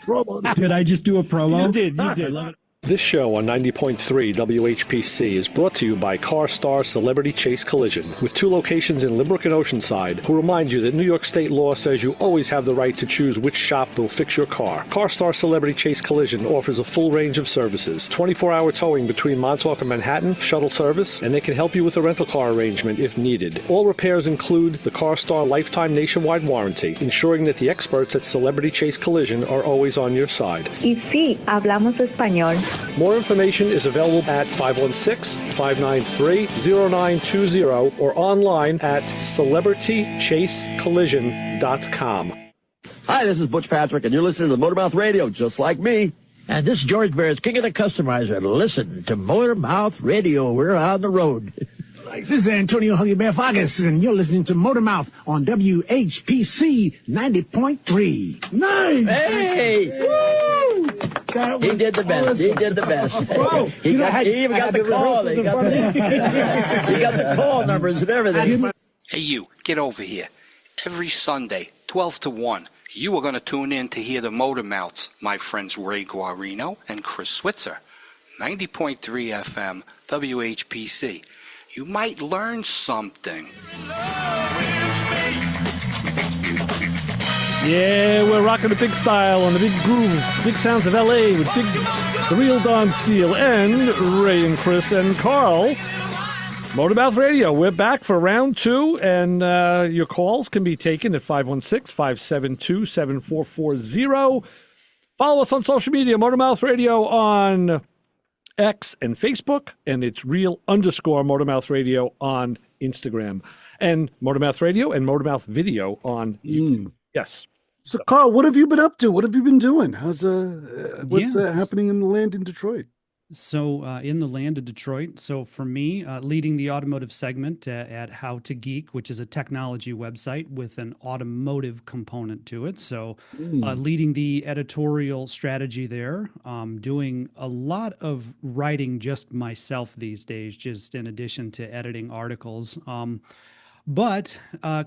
Did I just do a promo? You did. I love it. This show on 90.3 WHPC is brought to you by CarStar Celebrity Chase Collision, with 2 locations in Limerick and Oceanside, who remind you that New York state law says you always have the right to choose which shop will fix your car. CarStar Celebrity Chase Collision offers a full range of services, 24-hour towing between Montauk and Manhattan, shuttle service, and they can help you with a rental car arrangement if needed. All repairs include the CarStar Lifetime Nationwide Warranty, ensuring that the experts at Celebrity Chase Collision are always on your side. Y sí, hablamos español. More information is available at 516-593-0920 or online at celebritychasecollision.com. Hi, this is Butch Patrick, and you're listening to Motormouth Radio, just like me. And this is George Barris, king of the customizer. Listen to Motormouth Radio. We're on the road. This is Antonio Huggy Bear Fargas, and you're listening to Motormouth on WHPC 90.3. Nice! Hey! Woo! He did the best. He did the best. He even got the call. He got the call numbers and everything. Hey, you, get over here. Every Sunday, 12 to 1, you are going to tune in to hear the Motormouths, my friends Ray Guarino and Chris Switzer. 90.3 FM, WHPC. You might learn something. Yeah, we're rocking the big style on the big groove, big sounds of LA with the real Don Steele and Ray and Chris and Carl. Motormouth Radio, we're back for round 2, and your calls can be taken at 516-572-7440. Follow us on social media, Motormouth Radio on X and Facebook, and it's real_Motormouth Radio on Instagram, and Motormouth Radio and Motormouth Video on YouTube. Yes. So, Carl, what have you been up to? What have you been doing? What's happening in the land in Detroit? So in the land of Detroit, so for me, leading the automotive segment at How to Geek, which is a technology website with an automotive component to it. So leading the editorial strategy there, doing a lot of writing just myself these days, just in addition to editing articles. But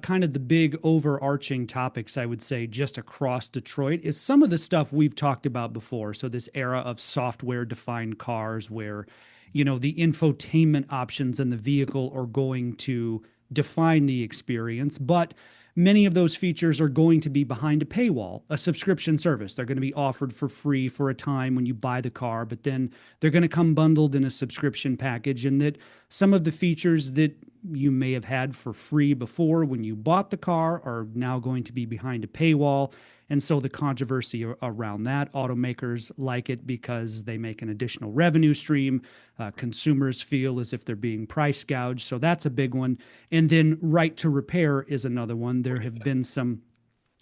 kind of the big overarching topics, I would say, just across Detroit is some of the stuff we've talked about before. So this era of software-defined cars where, the infotainment options in the vehicle are going to define the experience, but many of those features are going to be behind a paywall, a subscription service. They're going to be offered for free for a time when you buy the car, but then they're going to come bundled in a subscription package, and that some of the features that you may have had for free before when you bought the car are now going to be behind a paywall. And so the controversy around that, automakers like it because they make an additional revenue stream. Consumers feel as if they're being price gouged. So that's a big one. And then right to repair is another one. There have been some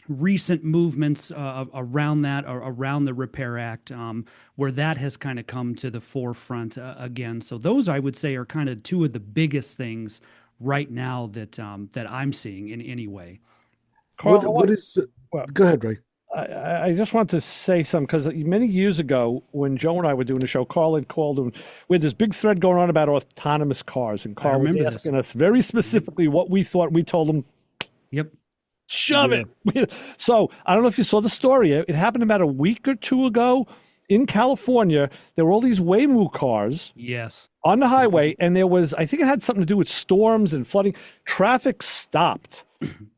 recent movements around that, or around the Repair Act, where that has kind of come to the forefront again. So those, I would say, are kind of two of the biggest things right now that I'm seeing in any way. Carl, what is? Go ahead, Ray. I just want to say something, because many years ago, when Joe and I were doing a show, Carl had called, and we had this big thread going on about autonomous cars, and Carl was asking us very specifically what we thought. We told him, "Yep, shove it." So I don't know if you saw the story. It happened about a week or two ago in California. There were all these Waymo cars, yes, on the highway, and there was, I think it had something to do with storms and flooding. Traffic stopped.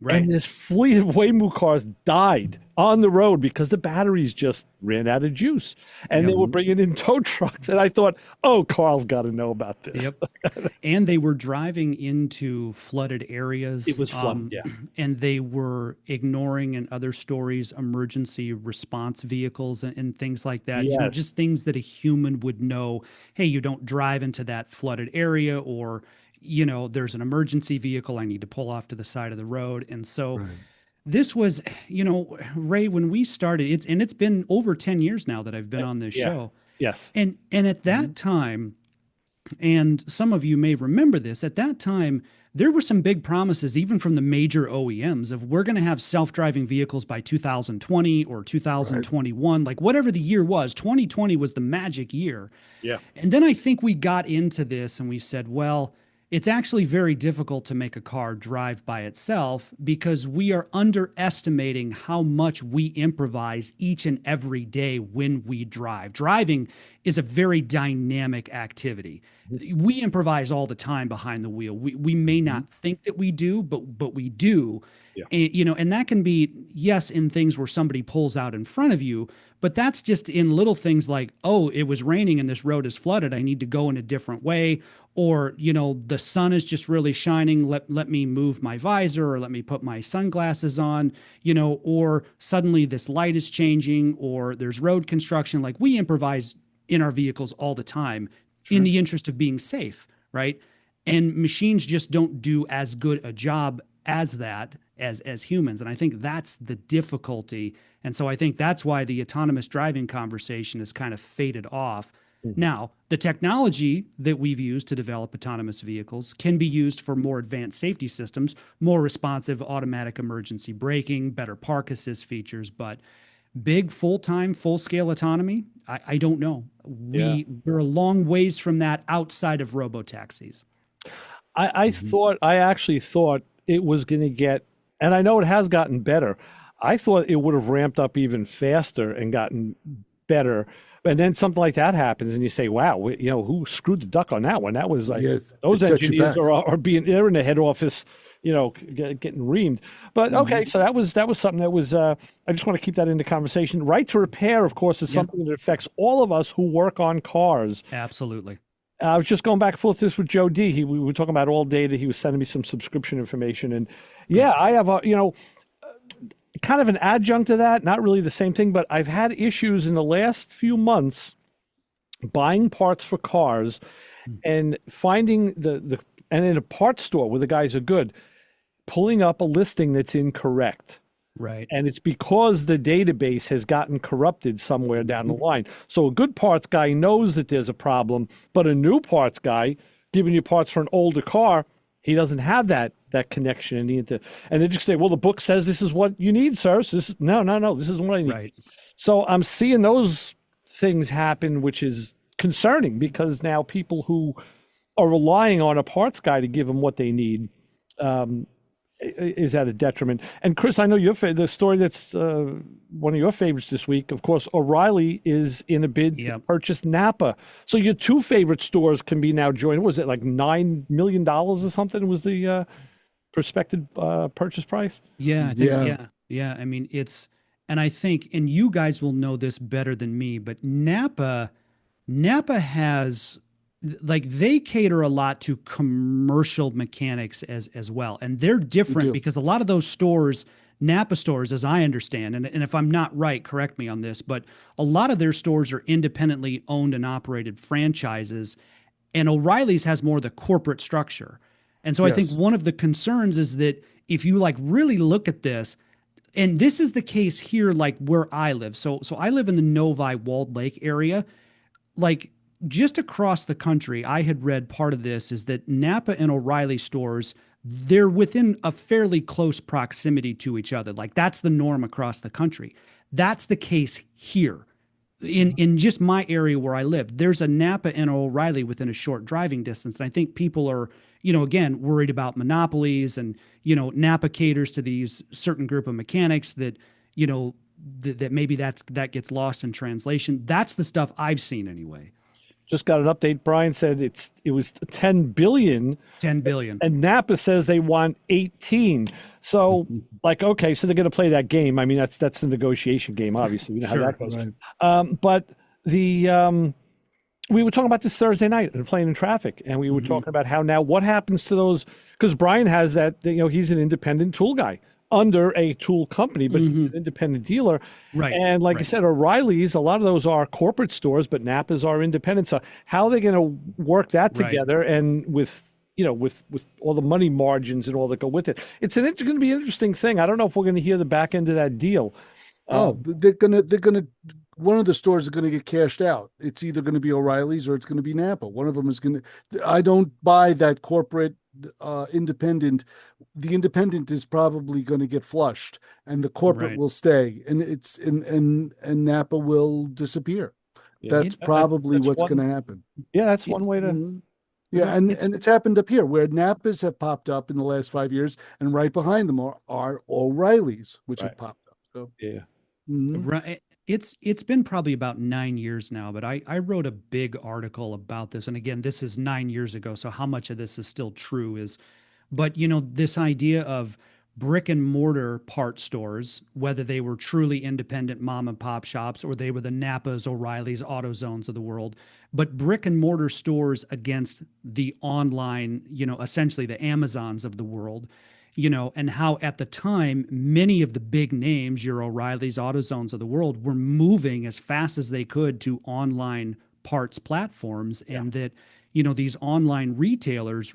Right. And this fleet of Waymo cars died on the road because the batteries just ran out of juice. And they were bringing in tow trucks. And I thought, oh, Carl's got to know about this. Yep. And they were driving into flooded areas. It was flooded, yeah. And they were ignoring, in other stories, emergency response vehicles and things like that. Yes. Just things that a human would know. Hey, you don't drive into that flooded area, or there's an emergency vehicle, I need to pull off to the side of the road. And so this was, Ray, when we started, it's been over 10 years now that I've been on this show. Yes. And at that time, and some of you may remember this, at that time, there were some big promises, even from the major OEMs, of we're going to have self-driving vehicles by 2020 or 2021, like whatever the year was. 2020 was the magic year. Yeah. And then I think we got into this and we said, well, it's actually very difficult to make a car drive by itself because we are underestimating how much we improvise each and every day when we drive. Driving is a very dynamic activity. We improvise all the time behind the wheel. We may not think that we do, but we do. Yeah. And that can be, yes, in things where somebody pulls out in front of you, but that's just in little things like, oh, it was raining and this road is flooded, I need to go in a different way. Or, the sun is just really shining, let me move my visor, or let me put my sunglasses on, or suddenly this light is changing, or there's road construction. Like, we improvise in our vehicles all the time in the interest of being safe, right? And machines just don't do as good a job as that as humans. And I think that's the difficulty. And so I think that's why the autonomous driving conversation has kind of faded off. Now, the technology that we've used to develop autonomous vehicles can be used for more advanced safety systems, more responsive automatic emergency braking, better park assist features, but big full-time, full-scale autonomy, I don't know. We're a long ways from that outside of robotaxis. I actually thought it was going to get, and I know it has gotten better. I thought it would have ramped up even faster and gotten better. And then something like that happens, and you say, "Wow, who screwed the duck on that one?" That was like those engineers they're in the head office, getting reamed. But okay, so that was something that was. I just want to keep that in the conversation. Right to repair, of course, is something that affects all of us who work on cars. Absolutely. I was just going back and forth this with Joe D. We were talking about all data. He was sending me some subscription information, and I have kind of an adjunct to that, not really the same thing, but I've had issues in the last few months buying parts for cars and finding and in a parts store where the guys are good, pulling up a listing that's incorrect. Right. And it's because the database has gotten corrupted somewhere down the line. So a good parts guy knows that there's a problem, but a new parts guy giving you parts for an older car, he doesn't have that connection, and they just say, well, the book says this is what you need, sir. So this is no, this isn't what I need. Right. So I'm seeing those things happen, which is concerning because now people who are relying on a parts guy to give them what they need um, is at a detriment. And Chris, I know the story that's one of your favorites this week. Of course, O'Reilly is in a bid to purchase Napa. So your two favorite stores can be now joined. Was it like $9 million or something? Was the prospective purchase price? Yeah, I think, yeah. I mean, and I think, and you guys will know this better than me, but Napa has, like, they cater a lot to commercial mechanics as well. And they're different because a lot of those stores, Napa stores, as I understand, and if I'm not right, correct me on this, but a lot of their stores are independently owned and operated franchises, and O'Reilly's has more of the corporate structure. And so I think one of the concerns is that if you like really look at this, and this is the case here, like where I live. So I live in the Novi Walled Lake area. Like, just across the country, I had read part of this is that Napa and O'Reilly stores, they're within a fairly close proximity to each other. Like, that's the norm across the country. That's the case here. In just my area where I live, there's a Napa and O'Reilly within a short driving distance. And I think people are, again, worried about monopolies, and, Napa caters to these certain group of mechanics that, that maybe that gets lost in translation. That's the stuff I've seen anyway. Just got an update. Brian said it was 10 billion. 10 billion. And Napa says they want 18. So like, okay, so they're going to play that game. I mean, that's the negotiation game, obviously. We know how that goes. Right. But we were talking about this Thursday night and playing in traffic, and we were talking about how now what happens to those, because Brian has that, he's an independent tool guy under a tool company, but he's an independent dealer. Right. And like I said, O'Reilly's, a lot of those are corporate stores, but Napa's are independent. So how are they going to work that together? And with all the money margins and all that go with it, it's going to be an interesting thing. I don't know if we're going to hear the back end of that deal. They're gonna. One of the stores is going to get cashed out. It's either going to be O'Reilly's or it's going to be Napa. One of them is going to. I don't buy that corporate independent. The independent is probably going to get flushed, and the corporate will stay, and and Napa will disappear. Yeah. That's probably what's going to happen. Yeah, that's one way to. Yeah, and it's happened up here where Napas have popped up in the last 5 years, and right behind them are O'Reilly's, which have popped up. So Right. It's been probably about 9 years now, but I wrote a big article about this. And again, this is 9 years ago. So how much of this is still true but this idea of brick and mortar part stores, whether they were truly independent mom and pop shops or they were the Napas, O'Reilly's, AutoZones of the world, but brick and mortar stores against the online, essentially the Amazons of the world, and how at the time, many of the big names, your O'Reilly's, AutoZones of the world, were moving as fast as they could to online parts platforms. And that, these online retailers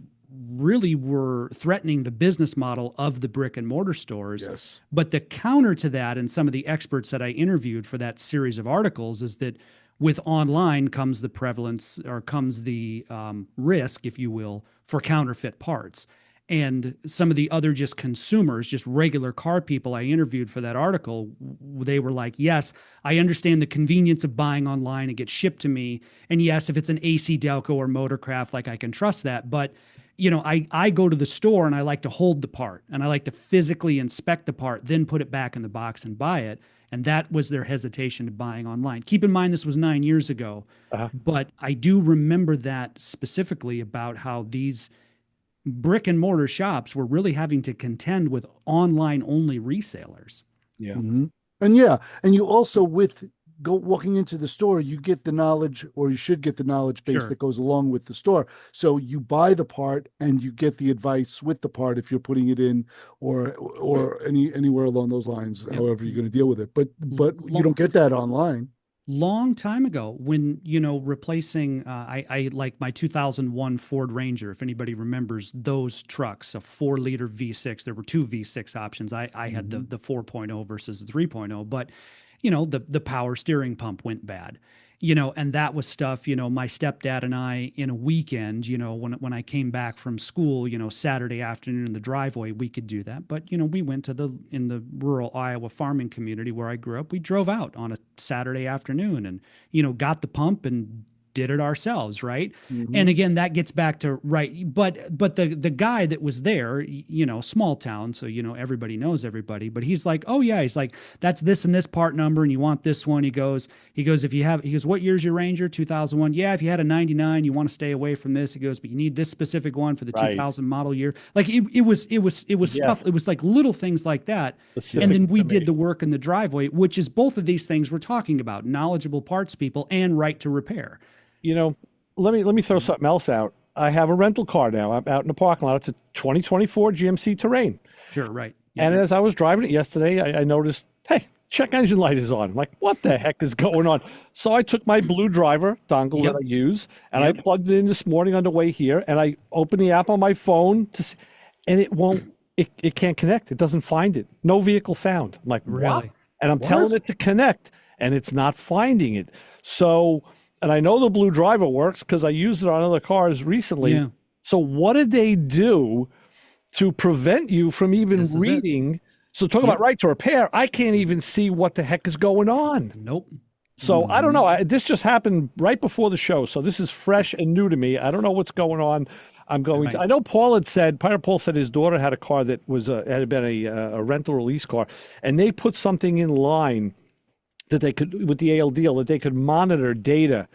really were threatening the business model of the brick and mortar stores. Yes. But the counter to that, and some of the experts that I interviewed for that series of articles, is that with online comes the prevalence, or comes the risk, if you will, for counterfeit parts. And some of the other just consumers, just regular car people I interviewed for that article, they were like, yes, I understand the convenience of buying online. It gets shipped to me. And yes, if it's an AC Delco or Motorcraft, like, I can trust that. But, I go to the store and I like to hold the part, and I like to physically inspect the part, then put it back in the box and buy it. And that was their hesitation to buying online. Keep in mind, this was 9 years ago, but I do remember that specifically about how these brick and mortar shops were really having to contend with online only resellers. Yeah. And you also, walking into the store, you get the knowledge, or you should get the knowledge base that goes along with the store. So you buy the part and you get the advice with the part if you're putting it in, or anywhere along those lines, however you're going to deal with it. But you don't get that online. Long time ago, when, replacing, I like my 2001 Ford Ranger, if anybody remembers those trucks, a 4-liter V6. There were two V6 options. I had the 4.0 versus the 3.0, but, the power steering pump went bad, and that was stuff, my stepdad and I, in a weekend, when I came back from school, Saturday afternoon in the driveway, we could do that. But, we went in the rural Iowa farming community where I grew up, we drove out on a Saturday afternoon and, got the pump and did it ourselves, right? And again, that gets back to but the guy that was there, small town, so everybody knows everybody, but he's like, oh yeah, he's like, that's this and this part number, and you want this one. He goes, what year's your Ranger? 2001. Yeah, if you had a 99, you want to stay away from this. He goes, but you need this specific one for the 2000 model year. Like it was stuff. It was like little things like that. And then we did the work in the driveway, which is both of these things we're talking about: knowledgeable parts people and right to repair. Let me throw something else out. I have a rental car now. I'm out in the parking lot. It's a 2024 GMC Terrain. Sure, right. And as I was driving it yesterday, I noticed, hey, check engine light is on. I'm like, what the heck is going on? So I took my Blue Driver dongle that I use, and I plugged it in this morning on the way here, and I opened the app on my phone to see, and it won't. It can't connect. It doesn't find it. No vehicle found. I'm like, what? And I'm telling it to connect, and it's not finding it. So, and I know the Blue Driver works because I used it on other cars recently. Yeah. So what did they do to prevent you from even reading? So talk about right to repair. I can't even see what the heck is going on. Nope. So I don't know. This just happened right before the show. So this is fresh and new to me. I don't know what's going on. I know Paul had said, Pirate Paul said his daughter had a car that was had been a rental release car, and they put something in line that they could, with the AL deal, that they could monitor data.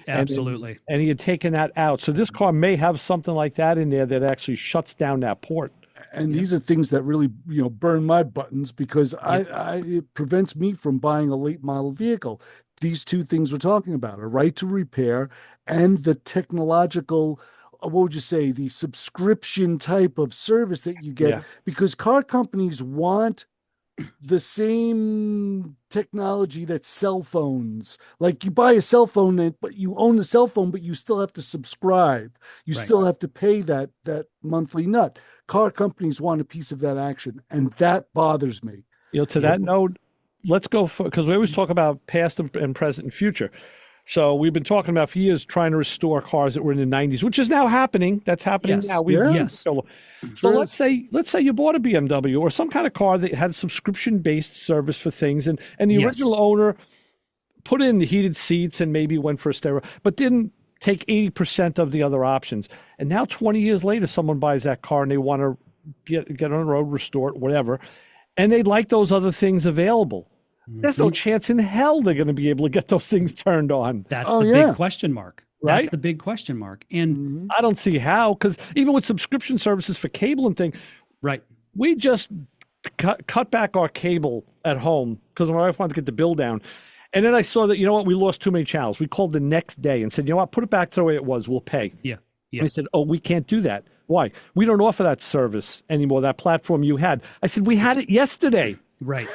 Absolutely. And he had taken that out. So this car may have something like that in there that actually shuts down that port. And these are things that really, burn my buttons because it prevents me from buying a late model vehicle. These two things we're talking about, a right to repair and the technological, what would you say, the subscription type of service that you get, because car companies want the same technology that cell phones, like you buy a cell phone, but you own the cell phone, but you still have to subscribe. You still have to pay that monthly nut. Car companies want a piece of that action, and that bothers me. To that note, let's go because we always talk about past and present and future. So we've been talking about for years trying to restore cars that were in the 90s, which is now happening. That's happening now. So let's say you bought a BMW or some kind of car that had subscription-based service for things, and the original owner put in the heated seats and maybe went for a stereo, but didn't take 80% of the other options. And now 20 years later, someone buys that car and they want to get on the road, restore it, whatever, and they'd like those other things available. There's no chance in hell they're going to be able to get those things turned on. That's the big question mark. Right? That's the big question mark. And I don't see how, because even with subscription services for cable and things, we just cut back our cable at home because my wife wanted to get the bill down. And then I saw that, we lost too many channels. We called the next day and said, put it back to the way it was. We'll pay. Yeah. They said, oh, we can't do that. Why? We don't offer that service anymore, that platform you had. I said, we had it yesterday. Right.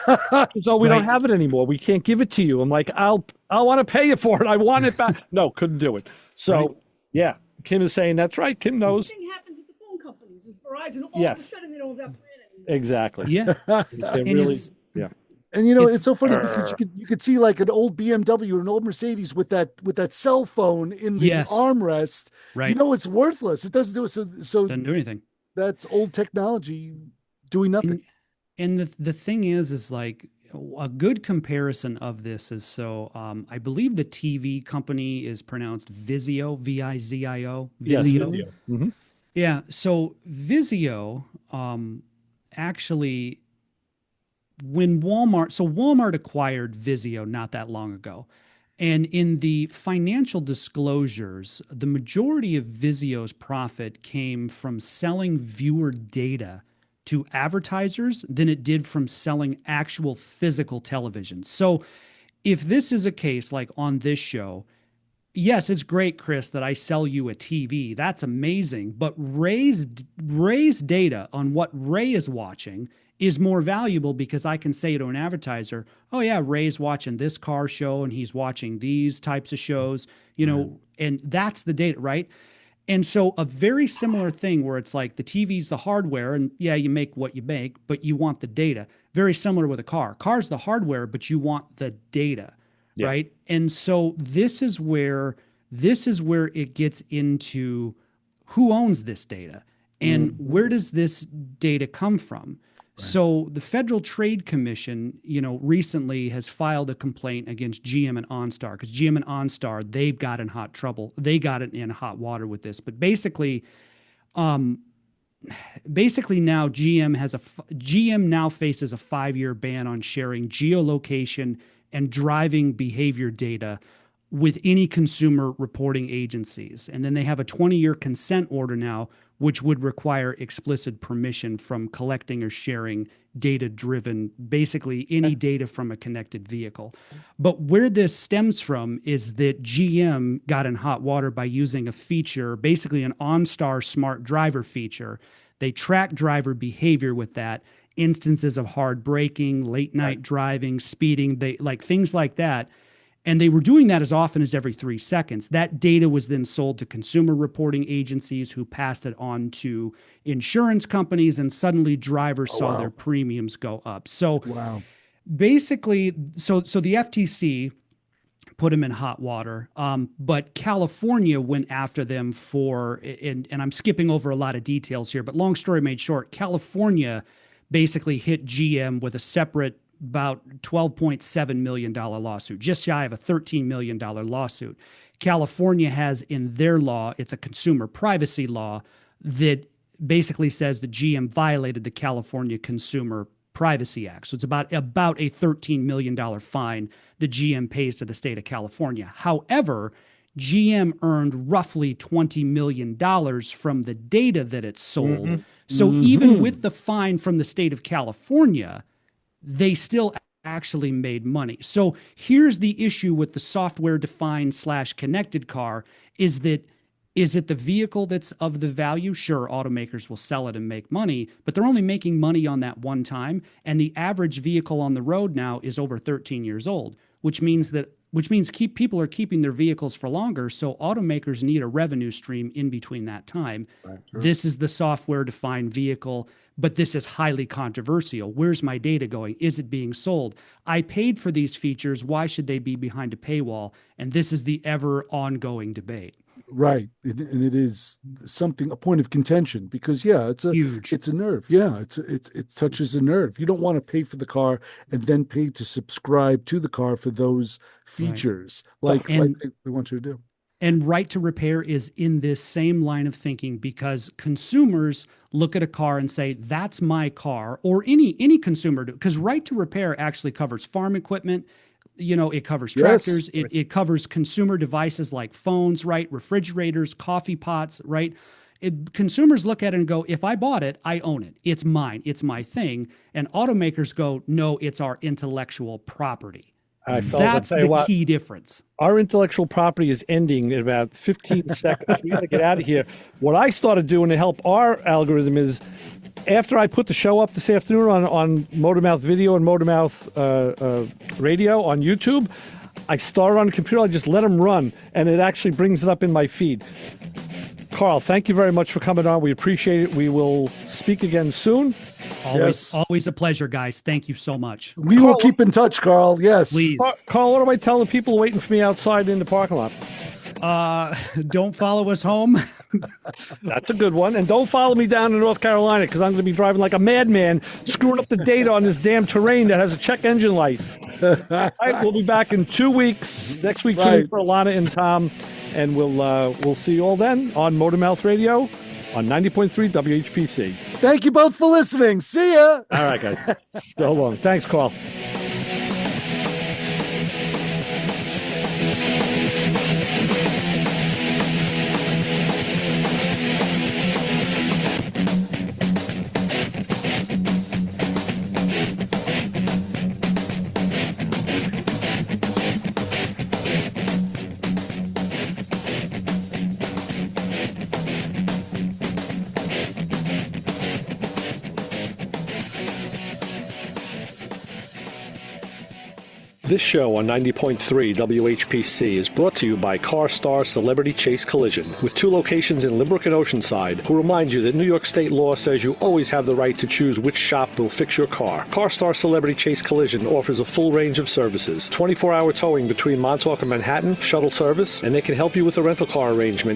So we don't have it anymore. We can't give it to you. I'm like, I want to pay you for it. I want it back. No, couldn't do it. So, Kim is saying that's right. Kim knows. Same thing happens with the phone companies. With Verizon, all of a sudden they don't have that plan anymore. Exactly. Yeah. And it's so funny because you could see like an old BMW or an old Mercedes with that cell phone in the armrest. Right. It's worthless. It doesn't do it. So doesn't do anything. That's old technology doing nothing. And the thing is like a good comparison of this is I believe the TV company is pronounced Vizio, Vizio. Vizio. Mm-hmm. Yeah. So Vizio, actually, when Walmart acquired Vizio not that long ago. And in the financial disclosures, the majority of Vizio's profit came from selling viewer data to advertisers than it did from selling actual physical television. So if this is a case like on this show, yes, it's great, Chris, that I sell you a TV. That's amazing. But Ray's data on what Ray is watching is more valuable because I can say to an advertiser, oh yeah, Ray's watching this car show and he's watching these types of shows, and that's the data, right? And so a very similar thing where it's like the TV's the hardware and you make what you make, but you want the data. Very similar with a car. Car's the hardware, but you want the data, right? And so this is where it gets into who owns this data and where does this data come from? So the Federal Trade Commission, recently has filed a complaint against GM and OnStar, because GM and OnStar, they've got in hot trouble. They got it in hot water with this. But basically now GM now faces a 5-year ban on sharing geolocation and driving behavior data with any consumer reporting agencies. And then they have a 20-year consent order now, which would require explicit permission from collecting or sharing data-driven, basically any data from a connected vehicle. But where this stems from is that GM got in hot water by using a feature, basically an OnStar smart driver feature. They track driver behavior with that, instances of hard braking, late night driving, speeding, things like that. And they were doing that as often as every 3 seconds. That data was then sold to consumer reporting agencies who passed it on to insurance companies, and suddenly drivers saw their premiums go up. So basically, so the FTC put them in hot water, but California went after them for, and I'm skipping over a lot of details here, but long story made short, California basically hit GM with a separate about $12.7 million lawsuit, just shy of a $13 million lawsuit. California has in their law, it's a consumer privacy law that basically says that GM violated the California Consumer Privacy Act. So it's about a $13 million fine that GM pays to the state of California. However, GM earned roughly $20 million from the data that it sold. So even with the fine from the state of California, they still actually made money. So here's the issue with the software-defined / connected car is it the vehicle that's of the value? Sure, automakers will sell it and make money, but they're only making money on that one time. And the average vehicle on the road now is over 13 years old, which means people are keeping their vehicles for longer. So automakers need a revenue stream in between that time. Right, sure. This is the software-defined vehicle, but this is highly controversial. Where's my data going? Is it being sold? I paid for these features. Why should they be behind a paywall? And this is the ever ongoing debate. Right. And it is a point of contention because it's a nerve. Yeah. It touches a nerve. You don't want to pay for the car and then pay to subscribe to the car for those features like we want you to do. And right to repair is in this same line of thinking because consumers look at a car and say, that's my car, or any consumer, because right to repair actually covers farm equipment. It covers tractors. Yes. It covers consumer devices like phones, right? Refrigerators, coffee pots, right? Consumers look at it and go, if I bought it, I own it. It's mine. It's my thing. And automakers go, no, it's our intellectual property. That's the key difference. Our intellectual property is ending in about 15 seconds. We got to get out of here. What I started doing to help our algorithm is after I put the show up this afternoon on Motormouth Video and Motormouth Radio on YouTube, I start on the computer. I just let them run, and it actually brings it up in my feed. Carl, thank you very much for coming on. We appreciate it. We will speak again soon. Always a pleasure, guys. Thank you so much. We will keep in touch, Carl. Yes. Please. Carl, what do I tell the people waiting for me outside in the parking lot? Don't follow us home. That's a good one. And don't follow me down to North Carolina because I'm going to be driving like a madman, screwing up the data on this damn terrain that has a check engine light. All right, we'll be back in 2 weeks. Next week, for Alana and Tom. And we'll see you all then on Motormouth Radio on 90.3 WHPC. Thank you both for listening. See ya. All right, guys. So long. Thanks, Carl. This show on 90.3 WHPC is brought to you by CarStar Celebrity Chase Collision, with 2 locations in Limerick and Oceanside, who remind you that New York state law says you always have the right to choose which shop will fix your car. CarStar Celebrity Chase Collision offers a full range of services, 24-hour towing between Montauk and Manhattan, shuttle service, and they can help you with a rental car arrangement